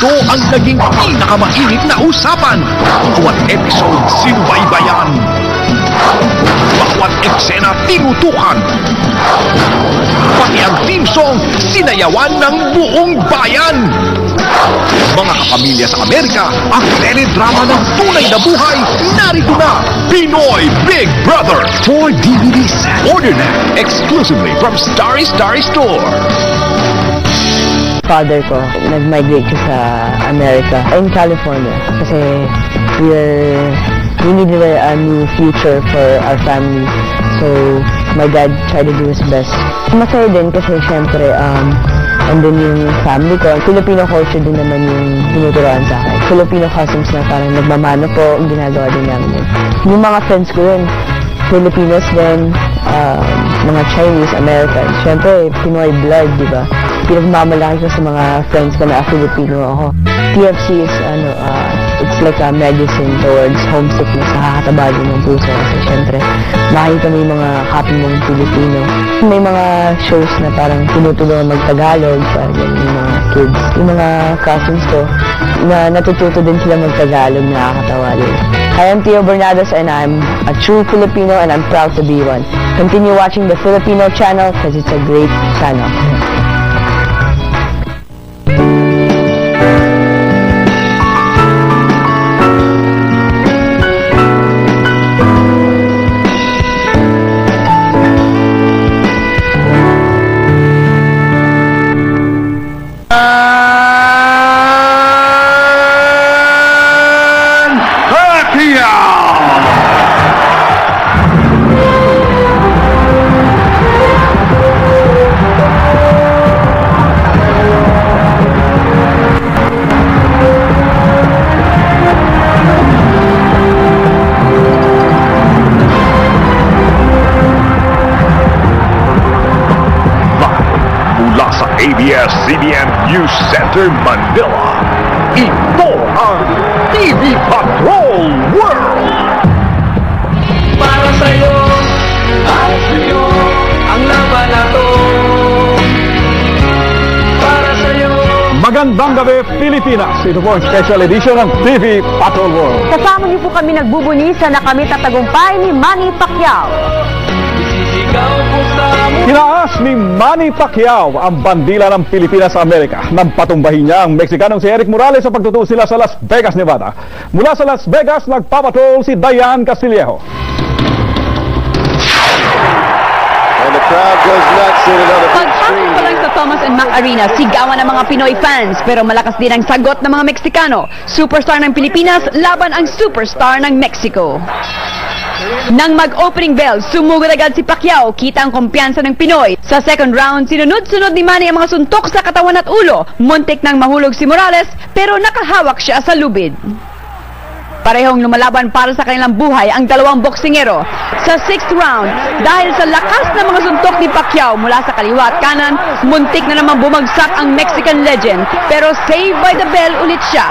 Ito ang naging pinakamainit na usapan. Bawat episode sinubaybayan. Bawat eksena tinutukan. Pati ang theme song sinayawan ng buong bayan. Mga kapamilya sa Amerika, ang teledrama ng tunay na buhay, narito na, Pinoy Big Brother 4 DVD set. Order na exclusively from Starry Store. Father ko, nag-migrate siya sa America, in California, kasi we needed a new future for our family. So, my dad tried to do his best. Masaya din kasi syempre, andun yung family ko. Filipino culture din naman yung tinuturuan sa akin. Filipino customs na parang nagmamano po, ang ginagawa din namin yun. Yung mga friends ko yun, Filipinos din, mga Chinese, Americans. Syempre, Pinoy blood, di ba? Pinagmamalaki ko sa mga friends ko na Filipino ako. TFC is, it's like a medicine towards homesickness. Nakakataba din ng puso kasi syempre, makikita mo yung mga happy mong Filipino. May mga shows na parang tinutulungan mag-Tagalog, parang yung mga kids. Yung mga cousins ko, na natututo din sila mag-Tagalog, nakakatawa din. Hi, I'm Theo Bernados and I'm a true Filipino and I'm proud to be one. Continue watching the Filipino channel because it's a great channel. ABS-CBN News Center, Manila. Ito ang TV Patrol World! Para sa'yo, at sa'yo, ang laban na to. Para sa'yo. Magandang gabi, Pilipinas! Ito po ang special edition ng TV Patrol World. Kasama niyo po kami nagbubunisa na kami tatagumpay ni Manny Pacquiao. Isisigaw ko sa Tinaas ni Manny Pacquiao ang bandila ng Pilipinas sa Amerika nang patumbahin niya ang Mexicanong si Eric Morales sa pagtutuo sila sa Las Vegas, Nevada. Mula sa Las Vegas, nagpapatrol si Diane Castillejo. And the crowd goes nuts in another big Pagpasok screen. pa lang sa Thomas and Mack Arena, sigawan ng mga Pinoy fans, pero malakas din ang sagot ng mga Meksikano. Superstar ng Pilipinas laban ang superstar ng Mexico. Nang mag-opening bell, sumugod agad si Pacquiao, kita ang kumpiyansa ng Pinoy. Sa second round, sinunod-sunod ni Manny ang mga suntok sa katawan at ulo. Muntik nang mahulog si Morales, pero nakahawak siya sa lubid. Parehong lumalaban para sa kanilang buhay ang dalawang boksingero. Sa sixth round, dahil sa lakas ng mga suntok ni Pacquiao mula sa kaliwa at kanan, muntik na naman bumagsak ang Mexican legend. Pero saved by the bell ulit siya.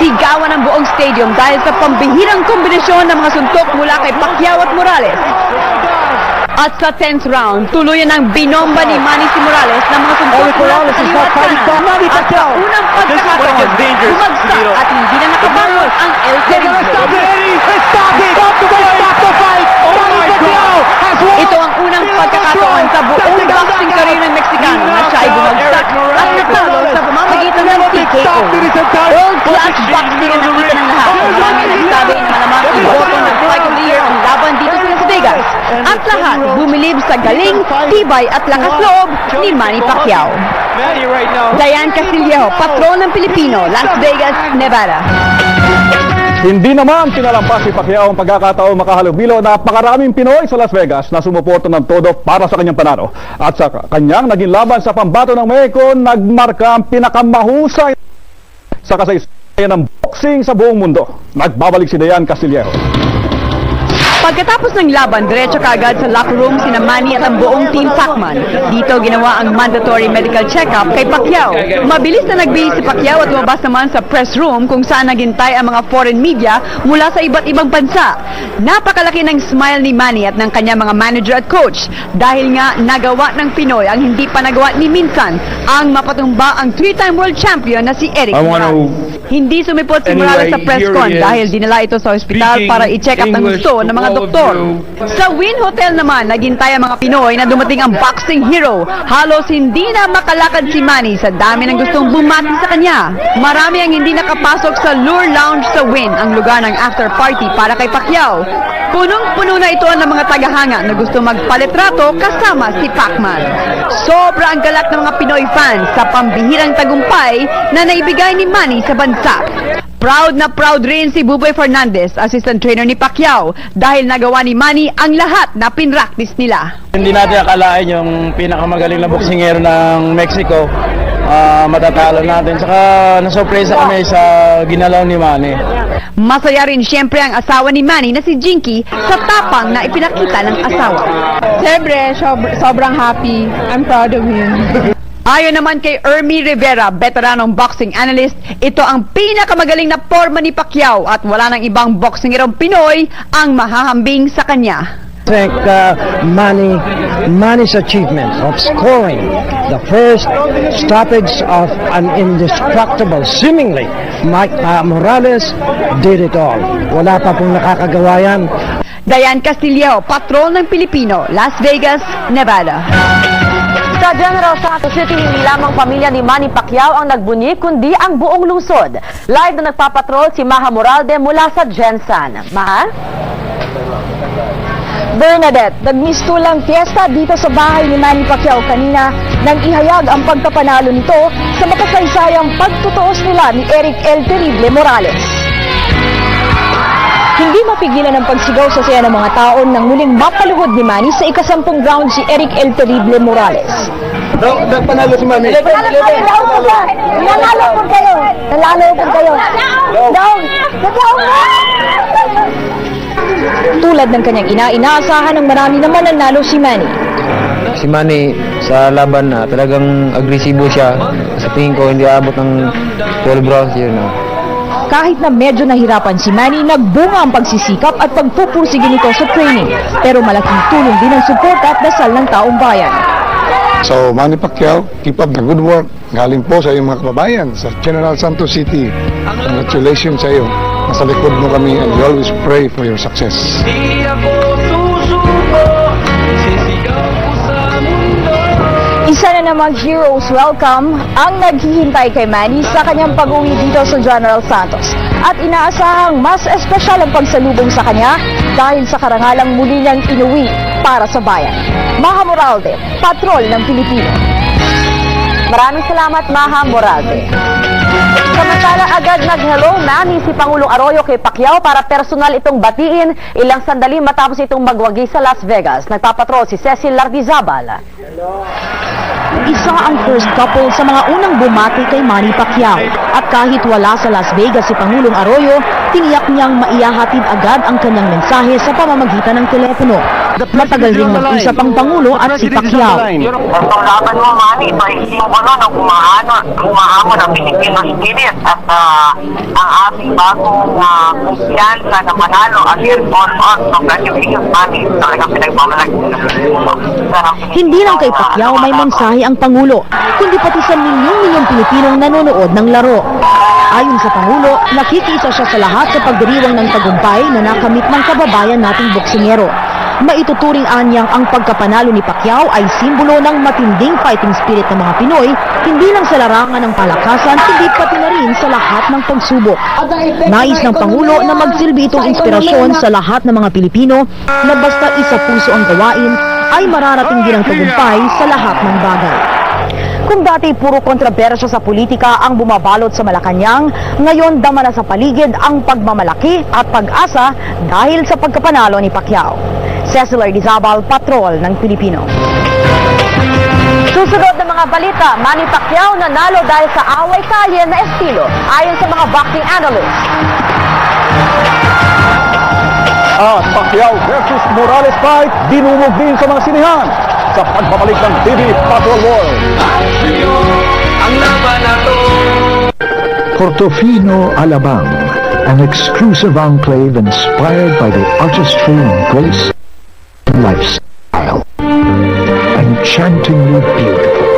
Sigawan ang buong stadium dahil sa pambihirang kombinasyon ng mga suntok mula kay Pacquiao at Morales. At sa 10th round, tuluyan ang binomba ni Manny si Morales ng mga suntok mula sa kaliwa at kanan. At sa unang pagkakataon, bumagsak at hindi na nakabangon ang El Terrible. Ito ang unang pagkakataon sa buong boxing career ng Meksikano na siya ay bumagsak at natalo sa pamamagitan ng TKO. World-class boxing ang nakita ng lahat. Marami nagsabi na malamang ang boto ng Fight of the Year ang laban dito sa Las Vegas. At lahat bumilib sa galing, tibay at lakas loob ni Manny Pacquiao. Diane Castillejo, patron ng Pilipino, Las Vegas, Nevada. Hindi naman pinalampas si Pacquiao ang pagkakataon makahalubilo na napakaraming Pinoy sa Las Vegas na sumuporto ng todo para sa kanyang panalo. At sa kanyang naging laban sa pambato ng Mexico, nagmarka ang pinakamahusay sa kasaysayan ng boxing sa buong mundo. Nagbabalik si Diane Castillejo. Pagkatapos ng laban, diretso kaagad sa locker room sina Manny at ang buong Team Pacman. Dito ginawa ang mandatory medical check-up kay Pacquiao. Mabilis na nagbihis si Pacquiao at lumabas naman sa press room kung saan naghintay ang mga foreign media mula sa iba't ibang bansa. Napakalaki ng smile ni Manny at ng kanyang mga manager at coach dahil nga nagawa ng Pinoy ang hindi pa nagawa ni minsan ang mapatumba ang 3-time world champion na si Eric Morales. Hindi sumipot si Morales sa press con dahil dinala ito sa ospital para i-check up ang gusto ng mga doktor. Sa Wynn Hotel naman, naghintay ang mga Pinoy na dumating ang boxing hero. Halos hindi na makalakad si Manny sa dami ng gustong bumati sa kanya. Marami ang hindi nakapasok sa Lure Lounge sa Wynn, ang lugar ng after party para kay Pacquiao. Punong-puno na ito ng mga tagahanga na gusto magpalitrato kasama si Pacman. Sobra ang galak ng mga Pinoy fans sa pambihirang tagumpay na naibigay ni Manny sa bansa. Proud na proud rin si Buboy Fernandez, assistant trainer ni Pacquiao, dahil nagawa ni Manny ang lahat na pinractice nila. Hindi natin akalain yung pinakamagaling na boksingero ng Mexico, matatalo natin. Saka nasurpresa kami sa ginalaw ni Manny. Masaya rin siyempre ang asawa ni Manny na si Jinky sa tapang na ipinakita ng asawa. Siyempre, sobrang happy. I'm proud of him. Ayon naman kay Ermi Rivera, veteranong boxing analyst, ito ang pinakamagaling na forma ni Pacquiao at wala ng ibang boksingerong Pinoy ang mahahambing sa kanya. Thank Manny's achievement of scoring the first stoppage of an indestructible, seemingly, Mike Morales did it all. Wala pa pong nakakagawa yan. Dayan Castillejo, patrol ng Pilipino, Las Vegas, Nevada. Sa General Santos City, hindi lamang pamilya ni Manny Pacquiao ang nagbunyi, kundi ang buong lungsod. Live na nagpapatrol si Maha Moralde mula sa Gensan. Maha? Bernadette, nagmistulang fiesta dito sa bahay ni Manny Pacquiao kanina nang ihayag ang pagkapanalo nito sa makasaysayang pagtutuos nila ni Eric El Terrible Morales. Hindi mapigilan ang pagsigaw sa saya ng mga taon nang muling mapaluhod ni Manny sa ika-10 round si Eric El Terrible Morales. Nagpanalo si Manny. Nanalo po kayo! Down! Tulad ng kanyang ina, inaasahan ng marami na mananalo si Manny. Si Manny sa laban na talagang agresibo siya. Sa tingin ko hindi aabot ng 12 rounds yun. Kahit na medyo nahirapan si Manny, nagbunga ang pagsisikap at pagpupursige nito sa training. Pero malaking tulong din ang suporta at dasal ng taong bayan. So Manny Pacquiao, keep up the good work. Galing po sa iyong mga kababayan sa General Santos City. Congratulations sa iyo. Nasa likod mo kami and we always pray for your success. Di ako susuko, sisigaw ko sa mundo. Isa na namang heroes welcome ang naghihintay kay Manny sa kanyang pag-uwi dito sa General Santos. At inaasahang mas espesyal ang pagsalubong sa kanya dahil sa karangalang muli niyang inuwi para sa bayan. Maha Moralde, patrol ng Pilipino. Maraming salamat, Maha Moralde. Samantala, agad nag-hello Manny si Pangulong Arroyo kay Pacquiao para personal itong batiin ilang sandali matapos itong magwagi sa Las Vegas. Nagpapatrol si Cecil Lardizabal. Isa ang first couple sa mga unang bumati kay Manny Pacquiao. At kahit wala sa Las Vegas si Pangulong Arroyo, tiniyak niyang maihahatid agad ang kanyang mensahe sa pamamagitan ng telepono. Matagal ring mag-usap ang Pangulo at si Pacquiao. Ang laban mo, Manny, ito ay simbolo ng umahamon ang Filipino spirit at ang ating bagong kumpiyansa na manalo against all odds. Congratulations, Manny. Talagang pinagmamalaki. Hindi lang kay Pacquiao may mensahe ang Pangulo, kundi pati sa milyong-milyong Pilipinong nanonood ng laro. Ayon sa Pangulo, nakikita siya sa lahat sa pagdiriwang ng tagumpay na nakamit ng kababayan nating boksingero. Maituturing anyang ang pagkapanalo ni Pacquiao ay simbolo ng matinding fighting spirit ng mga Pinoy, hindi lang sa larangan ng palakasan, kundi pati na rin sa lahat ng pagsubok. Nais ng Pangulo na magsilbi itong inspirasyon sa lahat ng mga Pilipino na basta isa puso ang gawain, ay mararating din ang tagumpay sa lahat ng bagay. Kung dati puro kontrobersya sa politika ang bumabalot sa Malacanang, ngayon dama na sa paligid ang pagmamalaki at pag-asa dahil sa pagkapanalo ni Pacquiao. Cecil Ardizabal, patrol ng Pilipino. Susunod na mga balita, Manny Pacquiao nanalo dahil sa away kalye na estilo, ayon sa mga boxing analysts. At Pacquiao versus Morales fight, dinumog din sa mga sinihan sa pagbabalik ng TV Patrol World. Ang laban na to. Portofino Alabang, an exclusive enclave inspired by the artistry and grace and lifestyle. Enchantingly beautiful.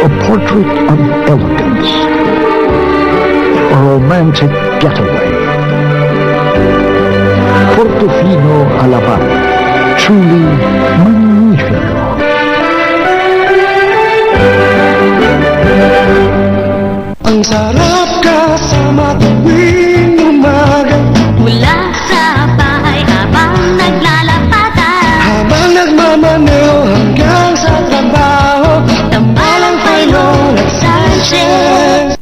A portrait of elegance. A romantic getaway. Portofino Alabang, truly magnifico. Ang sarap kasama tuwing umaga. Mula sa bahay habang naglalapatan, Habang nagmamaneho hanggang sa trabaho. tambalang payo Sanchez.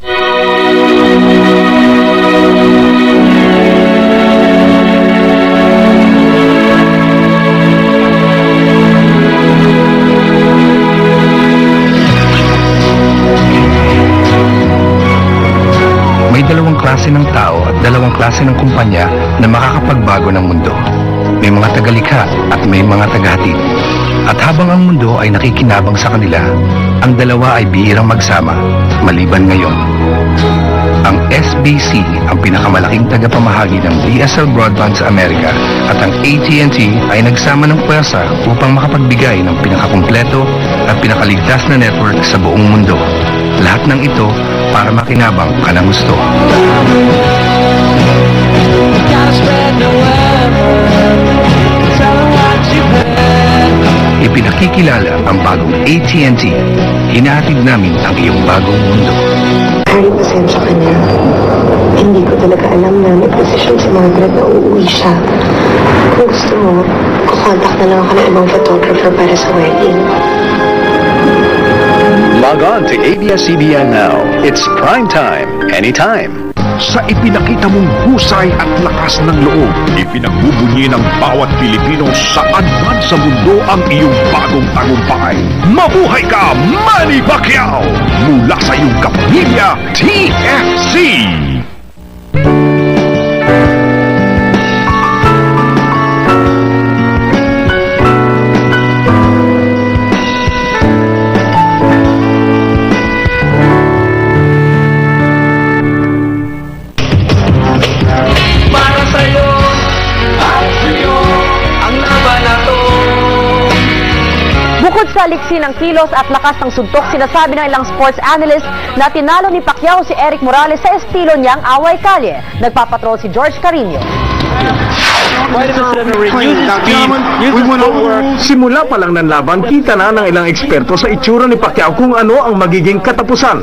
May dalawang klase ng tao at dalawang klase ng kumpanya na makakapagbago ng mundo. May mga tagalikha at may mga tagahatid. At habang ang mundo ay nakikinabang sa kanila, ang dalawa ay bihirang magsama, maliban ngayon. Ang SBC ang pinakamalaking tagapamahagi ng DSL Broadband sa Amerika at ang AT&T ay nagsama ng pwersa upang makapagbigay ng pinakakumpleto at pinakaligtas na network sa buong mundo. Lahat ng ito para makinabang ka ng gusto. Ipinakikilala ang bagong AT&T. Hinahatid namin ang iyong bagong mundo. Harry, pasensya ka na. Hindi ko talaga alam na may posisyon si Margaret na uuwi siya. Kung gusto mo, kukontak na lang ako ng ibang photographer para sa wedding. Log on to ABS-CBN now. It's prime time, anytime. Sa ipinakita mong husay at lakas ng loob, ipinagbubunyi ng bawat Pilipino saan man sa mundo ang iyong bagong tagumpay. Mabuhay ka, Manny Pacquiao! Mula sa iyong kapamilya, TFC! Para sa'yo, at sa'yo, ang laban na to. Bukod sa liksi ng kilos at lakas ng suntok, sinasabi ng ilang sports analyst na tinalo ni Pacquiao si Eric Morales sa estilo niyang away kalye. Nagpapatrol si George Carino. Simula pa lang ng laban, kita na ng ilang eksperto sa itsura ni Pacquiao kung ano ang magiging katapusan.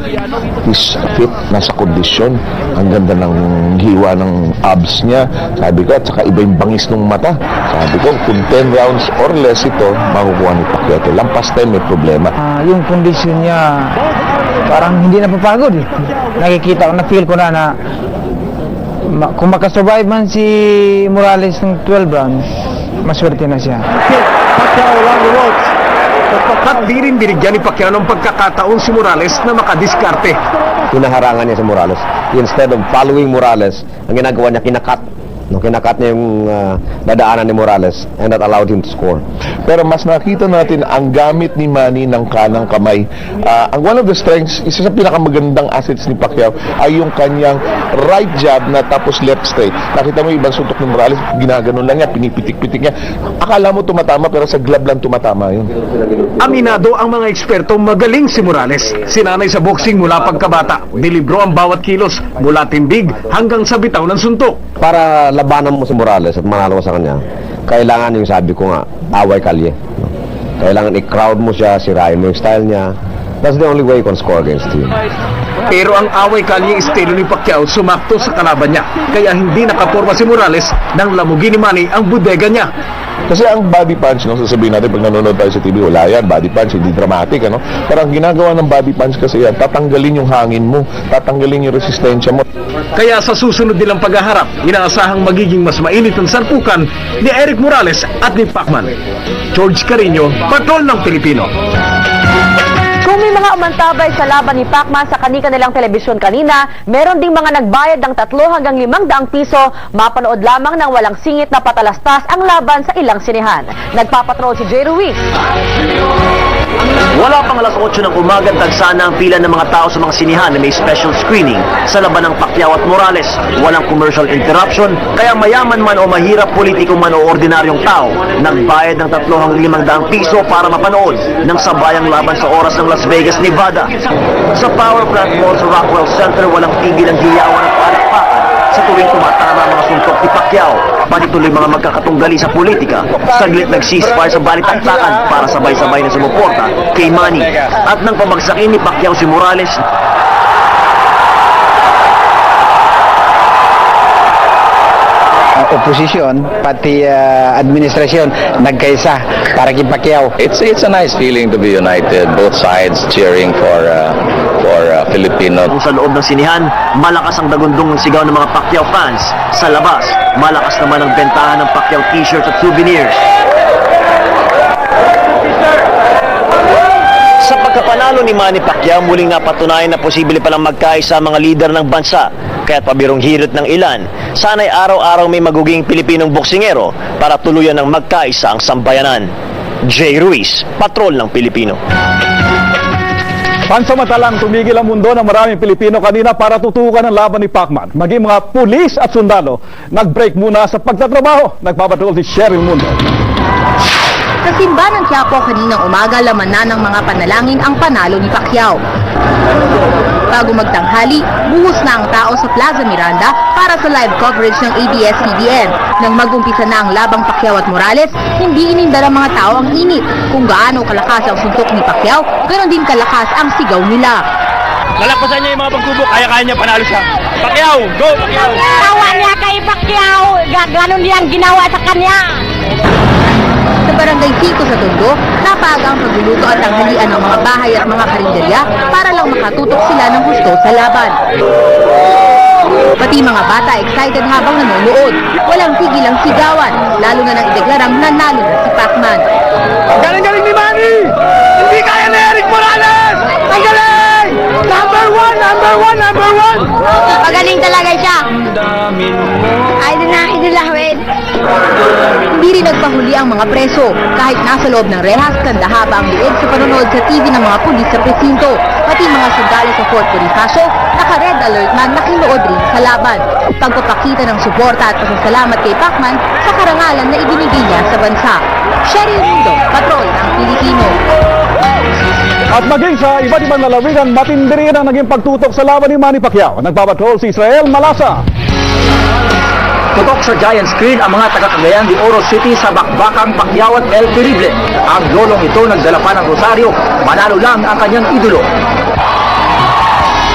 He's fit, nasa kondisyon. Ang ganda ng hiwa ng abs niya. Sabi ko, at saka iba yung bangis ng mata. Sabi ko, kung 10 rounds or less ito, makukuha ni Pacquiao. Lampas 10, may problema. Yung kondisyon niya, parang hindi napapagod. Nakikita ko, na-feel ko na kung makasurvive man si Morales ng 12 rounds, maswerte na siya. Pacquiao along the ropes. At di rin binigyan ni Pacquiao ng pagkakataon si Morales na makadiskarte. Hinaharangan niya si Morales. Instead of following Morales, ang ginagawa niya, kinakat niya yung dadaanan ni Morales and that allowed him to score. Pero mas nakita natin ang gamit ni Manny ng kanang kamay. Ang one of the strengths, isa sa pinakamagandang assets ni Pacquiao ay yung kanyang right jab na tapos left straight. Nakita mo yung ibang suntok ni Morales, ginaganon lang niya, pinipitik-pitik niya. Akala mo tumatama pero sa glove lang tumatama yun. Aminado ang mga eksperto, magaling si Morales. Sinanay sa boxing mula pagkabata. Nilibro ang bawat kilos mula tindig hanggang sa bitaw ng suntok. Para labanan mo si Morales at manalo sa kanya, kailangan yung sabi ko nga, away kalye. Kailangan i-crowd mo siya, sirain mo yung style niya. That's the only way you can score against him. Pero ang away kalye estilo ni Pacquiao sumakto sa kalaban niya. Kaya hindi nakaporma si Morales nang lamugin ni Manny ang bodega niya. Kasi ang body punch, no, sasabihin natin pag nanonood tayo sa TV, wala yan, body punch, hindi dramatic, ano? Pero ang ginagawa ng body punch kasi yan, tatanggalin yung hangin mo, tatanggalin yung resistensya mo. Kaya sa susunod nilang paghaharap, inaasahang magiging mas mainit ang sarpukan ni Eric Morales at ni Pacman. George Carino, Patrol ng Pilipino. Kung may mga nga umantabay sa laban ni Pacman sa kanilang telebisyon kanina, meron ding mga nagbayad ng 3 hanggang 500 piso, mapanood lamang ng walang singit na patalastas ang laban sa ilang sinehan. Nagpapatrol si Jay Ruiz. Wala pang alas 8 ng umaga, tagsana ang pila ng mga tao sa mga sinihan na may special screening sa laban ng Pacquiao at Morales. Walang commercial interruption, kaya mayaman man o mahirap, politiko man o ordinaryong tao, nagbayad ng 3 hanggang 500 piso para mapanood ng sabayang laban sa oras ng Las Vegas, Nevada. Sa power plant mall sa Rockwell Center, walang tigil ang hiyawan at palakpakan sa tuwing tumatama ang mga suntok ni Pacquiao. Pati tuloy mga magkakatunggali sa politika. Saglit nag-ceasefire sa balitaktakan para sabay-sabay na sumuporta kay Manny. At nang pabagsakin ni Pacquiao si Morales, oposisyon, pati administrasyon, nagkaisa para kay Pacquiao. It's a nice feeling to be united, both sides cheering for Filipino. Kung sa loob ng sinihan, malakas ang dagundong ng sigaw ng mga Pacquiao fans. Sa labas, malakas naman ang bentahan ng Pacquiao t-shirts at souvenirs. Sa pagkapanalo ni Manny Pacquiao, muling napatunayan na posible palang magkaisa ang mga lider ng bansa. Kaya't pabirong hirit ng ilan, sana'y araw-araw may maguging Pilipinong boksingero para tuluyan ng magkaisa ang sambayanan. Jay Ruiz, Patrol ng Pilipino. Pansamantalang tumigil ang mundo ng maraming Pilipino kanina para tutukan ang laban ni Pacman. Maging mga pulis at sundalo, nag-break muna sa pagtatrabaho. Nagpapatrol si Cheryl Mundo. Sa simba ng Quiapo kaninang umaga, laman na ng mga panalangin ang panalo ni Pacquiao. Bago magtanghali, buhos na ang tao sa Plaza Miranda para sa live coverage ng ABS-CBN. Nang mag-umpisa na ang labang Pacquiao at Morales, hindi ininda ng mga tao ang init. Kung gaano kalakas ang suntok ni Pacquiao, ganoon din kalakas ang sigaw nila. Nalampasan niya yung mga pagsubok, kaya niya panalo siya. Pacquiao! Go, Pacquiao! Ginawa niya kay Pacquiao! Ganon niyang ginawa sa kanya! Sa Barangay 5 sa Tondo, napaga ang pagluluto at tanghalian ng mga bahay at mga karinderya para lang makatutok sila ng husto sa laban. Pati mga bata excited habang nanonood. Walang tigil ang sigawan, lalo na nang ideklarang nanalo na si Pacman. Galing-galing ni Manny! Hindi kaya ni Eric Morales! Ang galing! Number one! Number one! Number one! Magaling talaga siya! Idol na idol ahwit! Hindi rin nagpahuli ang mga preso. Kahit nasa loob ng rehas, kandahaba ang liig sa panonood sa TV ng mga pulis sa presinto. Pati mga sundalo sa Fort Bonifacio, naka-red alert na nakinood rin sa laban. Pagpapakita ng suporta at pasasalamat kay Pacman sa karangalan na ibinigay niya sa bansa. Cheryl Mundo, Patrol ng Pilipino. At maging sa iba't ibang lalawigan, matindi rin ang naging pagtutok sa laban ni Manny Pacquiao. Nagpapatrol si Israel Malasa. Tutok sa giant screen ang mga taga-Cagayan de Oro City sa bakbakang Pacquiao at El Terrible. Ang lolong ito nagdala pa ng rosaryo, manalo lang ang kanyang idolo.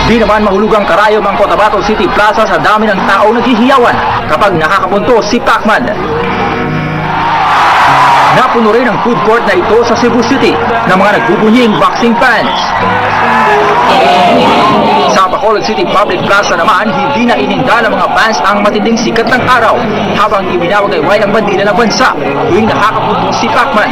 Di naman mahulugang karayom ang Cotabato City Plaza sa dami ng tao naghihiyawan kapag nakakapunto si Pacman. Napuno rin ang food court na ito sa Cebu City ng mga nagbubunying boxing fans. Sa Bacolod City Public Plaza naman, hindi na ininda ng mga fans ang matinding sikat ng araw habang ibinawag ay white ang bandila ng bansa tuwing nakakapunto si Pacman.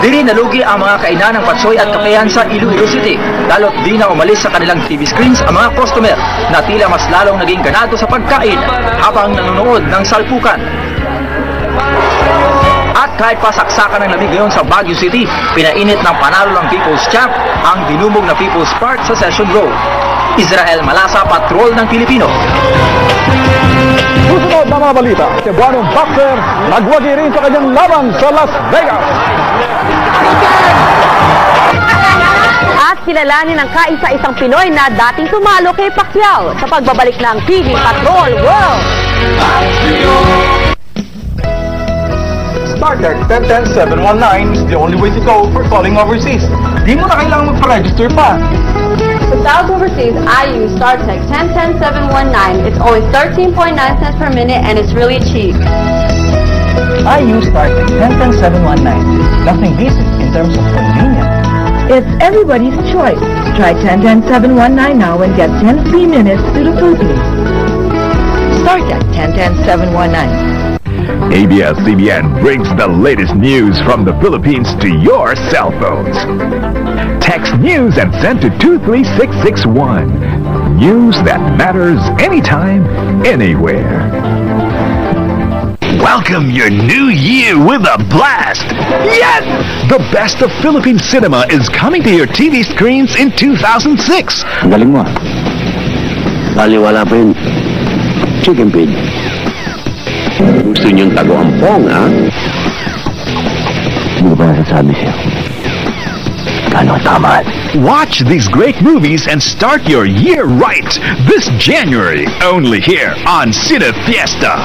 Di rin nalugi ang mga kainan ng patsoy at kapehan sa Iloilo City, lalo't di na umalis sa kanilang TV screens ang mga customer na tila mas lalong naging ganado sa pagkain habang nanonood ng salpukan. At kahit pa saksakan ng lamig ngayon sa Baguio City, pinainit ng panalo ng People's Champ ang dinumog na People's Park sa Session Road. Israel Malasa, Patrol ng Pilipino. Susunod na mga balita, Cebuanong boxer nagwagi rin sa kanyang laban sa Las Vegas. At kilalanin ng kaisa-isang Pinoy na dating tumalo kay Pacquiao sa pagbabalik ng TV Patrol World. StarTech 1010-719 is the only way to go for calling overseas. Di mo na kailangang magpa-register pa. For sales overseas, I use StarTech 1010-719. It's only 13.9 cents per minute and it's really cheap. I use StarTech 1010-719. Nothing beats it in terms of convenience. It's everybody's choice. Try 1010-719 now and get 10 free minutes to the Philippines. StarTech 1010-719. ABS-CBN brings the latest news from the Philippines to your cell phones. Text news and send to 23661. News that matters anytime, anywhere. Welcome your new year with a blast! Yes! The best of Philippine cinema is coming to your TV screens in 2006. Ang galing mo. Baliwala pa yun. Chicken feed. Gusto niyong tago-ampong, ha? Hindi ba nasasabi siya? Kano tama? Watch these great movies and start your year right this January, only here on Cine Fiesta.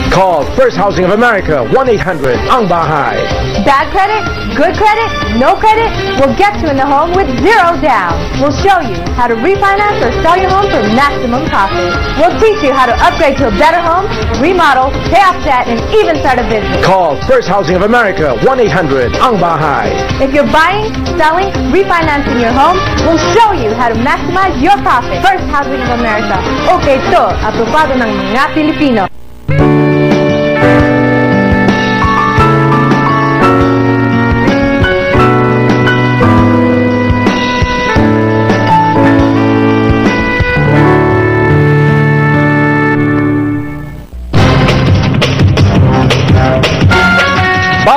Call First Housing of America, 1-800-ANG-BAHAY. Bad credit? Good credit? No credit? We'll get you in the home with zero down. We'll show you how to refinance or sell your home for maximum profit. We'll teach you how to upgrade to a better home, remodel, pay off debt, and even start a business. Call First Housing of America, 1-800-ANG-BAHAY. If you're buying, selling, refinancing your home, we'll show you how to maximize your profit. First Housing of America. Okay, to, aprobado ng mga Pilipino.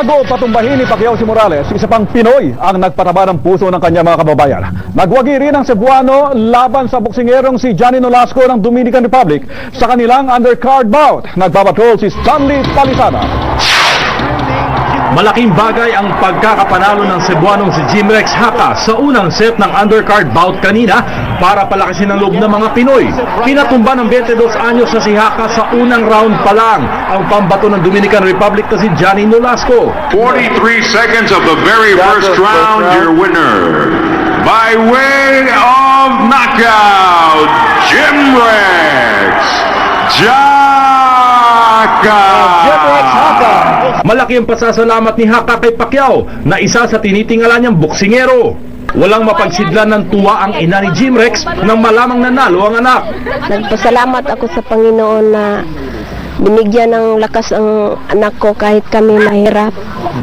Bago patumbahin ni Pacquiao si Morales, isa pang Pinoy ang nagpataba ng puso ng kanyang mga kababayan. Nagwagi rin ang Cebuano laban sa boksingerong si Johnny Nolasco ng Dominican Republic sa kanilang undercard bout. Nagpapatrol si Stanley Palisada. Malaking bagay ang pagkakapanalo ng Cebuanong si Jimrex Haka sa unang set ng undercard bout kanina para palakasin ang loob ng mga Pinoy. Pinatumba ng 22 anyos na si Haka sa unang round pa lang ang pambato ng Dominican Republic na si Johnny Nolasco. 43 seconds of the very first round, your winner by way of knockout, Jimrex Haka. Malaki ang pasasalamat ni Haka kay Pacquiao na isa sa tinitingala niyang boksingero. Walang mapagsidlan ng tuwa ang ina ni Jimrex nang malamang nanalo ang anak. Nagpasalamat ako sa Panginoon na binigyan ng lakas ang anak ko kahit kami mahirap.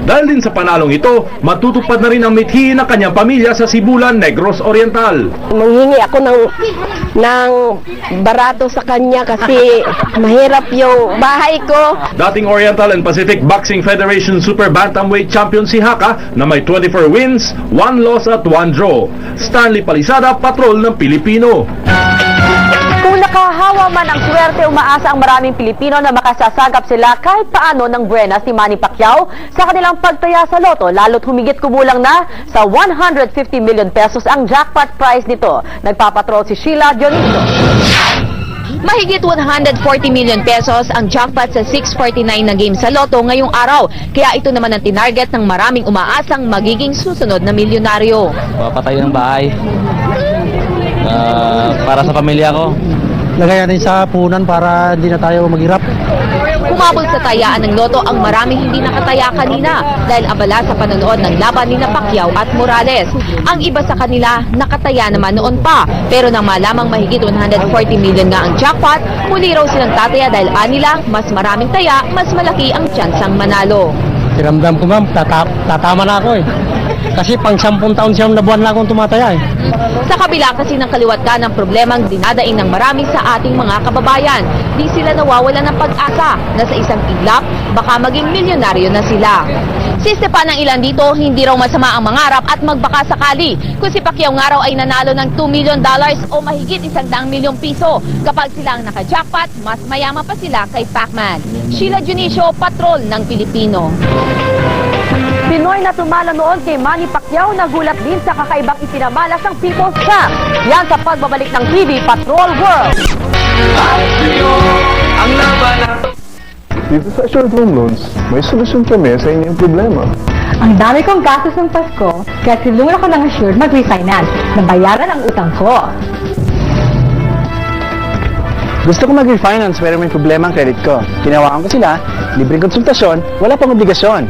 Dahil din sa panalong ito, matutupad na rin ang mithiin ng kanyang pamilya sa Sibulan, Negros Oriental. Manghingi ako ng barato sa kanya kasi mahirap yung bahay ko. Dating Oriental and Pacific Boxing Federation Super Bantamweight Champion si Haka na may 24 wins, 1 loss at 1 draw. Stanley Palisada, Patrol ng Pilipino. Kung nakahawa man ang swerte, umaasa ang maraming Pilipino na makasasagap sila kahit paano ng buenas ni Manny Pacquiao sa kanilang pagtaya sa loto, lalo't humigit kumulang na sa 150 million pesos ang jackpot prize nito. Nagpapatrol si Sheila Dioniso. Mahigit 140 million pesos ang jackpot sa 649 na game sa loto ngayong araw. Kaya ito naman ang tinarget ng maraming umaasang magiging susunod na milyonaryo. Papatay ng bahay. Para sa pamilya ko. Lagay natin sa punan para hindi na tayo maghirap. Humabol sa tayaan ng loto ang maraming hindi nakataya kanina dahil abala sa panonood ng laban ni Pacquiao at Morales. Ang iba sa kanila nakataya naman noon pa, pero nang malamang mahigit 140 million nga ang jackpot, muli raw silang tataya dahil anila mas maraming taya, mas malaki ang tsansang manalo. Tiramdam ko ma'am, tatama na ako eh. Kasi pang 10 taon siyang na buwan na akong tumataya eh. Sa kabila kasi ng kaliwatan ng problemang dinadaing ng marami sa ating mga kababayan, di sila nawawala ng pag-asa na sa isang iglap, baka maging milyonaryo na sila. Si Stepan ng ilan dito, hindi raw masama ang mangarap at magbaka sakali. Kung si Pacquiao nga raw ay nanalo ng $2 million o mahigit 100 milyong piso. Kapag sila ang naka-jackpot, mas mayaman pa sila kay Pacman. Sheila Junicio, Patrol ng Pilipino. Pinoy na tumalo noon kay Manny Pacquiao, nagulat din sa kakaibang ipinamalas ng People's Champ. Yan sa pagbabalik ng TV Patrol World. Ang laban. Dito sa Assured Home Loans, may solusyon kami sa inyong problema. Ang dami kong gastos ng Pasko, kaya silungan ako ng Assured mag-refinance. Nabayaran ang utang ko. Gusto ko mag-refinance pero may problema ang credit ko. Tinawaan ko sila, libreng konsultasyon, wala pang obligasyon.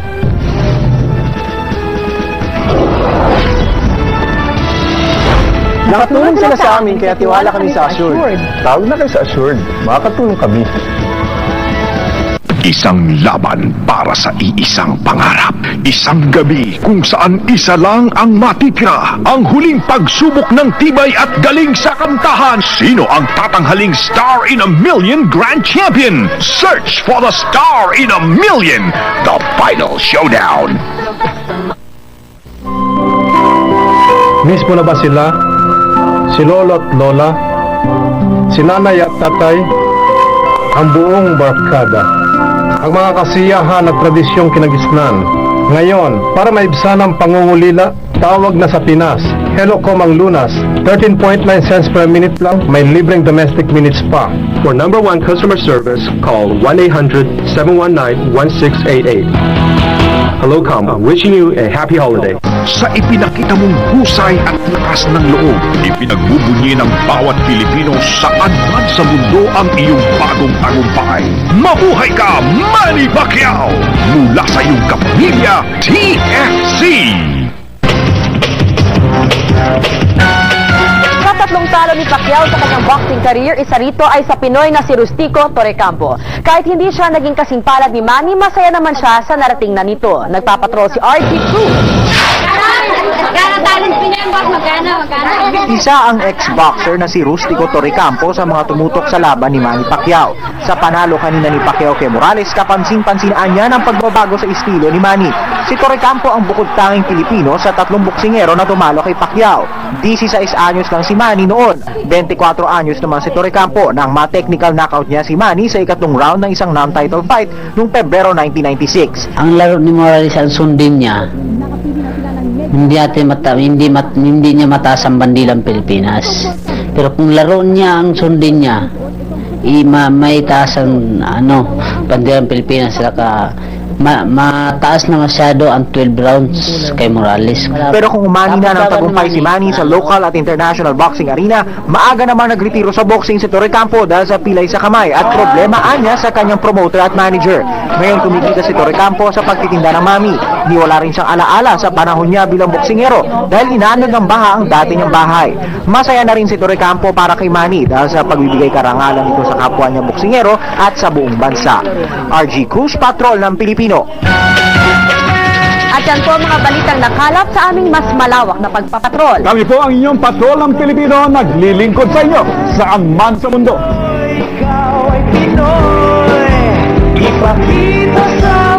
Nakatulong sila sa amin kaya tiwala kami sa Assured. Tawag na kayo sa Assured. Makakatulong kami. Isang laban para sa iisang pangarap. Isang gabi kung saan isa lang ang matitira. Ang huling pagsubok ng tibay at galing sa kantahan. Sino ang tatanghaling Star in a Million Grand Champion? Search for the Star in a Million. The final showdown. Miss mo na ba sila? Si Lolo at Lola? Si Nanay at Tatay? Ang buong barkada? Ang mga kasiyahan at tradisyong kinagisnan? Ngayon, para maibsan ang pangungulila, tawag na sa Pinas. Hello Comang Lunas, 13.9 cents per minute lang, may libreng domestic minutes pa. For number 1 customer service, call 1-800-719-1688. Hello Com, wishing you a happy holiday. Sa ipinakita mong husay at lakas ng loob, ipinagbubunyi ng bawat Pilipino saan man sa mundo ang iyong bagong tagumpay. Mabuhay ka, Manny Pacquiao! Mula sa iyong kapamilya, TFC! Sa tatlong talo ni Pacquiao sa kanyang boxing career, isa rito ay sa Pinoy na si Rustico Torrecampo. Kahit hindi siya naging kasing palad ni Manny, masaya naman siya sa narating na nito. Nagpapatrol si RG Cruz. Isa ang ex-boxer na si Rustico Torrecampo sa mga tumutok sa laban ni Manny Pacquiao. Sa panalo kanina ni Pacquiao kay Morales, kapansin-pansinaan niya ng pagbabago sa estilo ni Manny. Si Torrecampo ang bukod-tanging Pilipino sa tatlong boksingero na tumalo kay Pacquiao. 16 anyos lang si Manny noon, 24 anyos naman si Torrecampo nang ma-technical knockout niya si Manny sa ikatlong round ng isang non-title fight noong Pebrero 1996. Ang laro ni Morales ang sundin niya. Hindi niya mataas ang bandilang Pilipinas. Pero kung laro niya ang sundin niya, may taas ang bandilang Pilipinas, saka mataas na masyado ang 12 rounds kay Morales. Pero kung umani na ng tagumpay si Manny sa local at international boxing arena, maaga namang nagretiro sa boxing si Torrecampo dahil sa pilay sa kamay at problema niya sa kanyang promoter at manager. Ngayon kumikita si Torrecampo sa pagtitinda ng mami. Wala rin siyang alaala sa panahon niya bilang boksingero dahil inaanod ng baha ang dati niyang bahay. Masaya na rin si Torrecampo para kay Manny dahil sa pagbibigay karangalan nito sa kapwa niya boksingero at sa buong bansa. RG Cruz, Patrol ng Pilipino. At yan po ang mga balitang nakalap sa aming mas malawak na pagpapatrol. Kami po ang inyong patrol ng Pilipino, naglilingkod sa inyo saan man sa mundo. Ikaw ay Pinoy, ipakita sa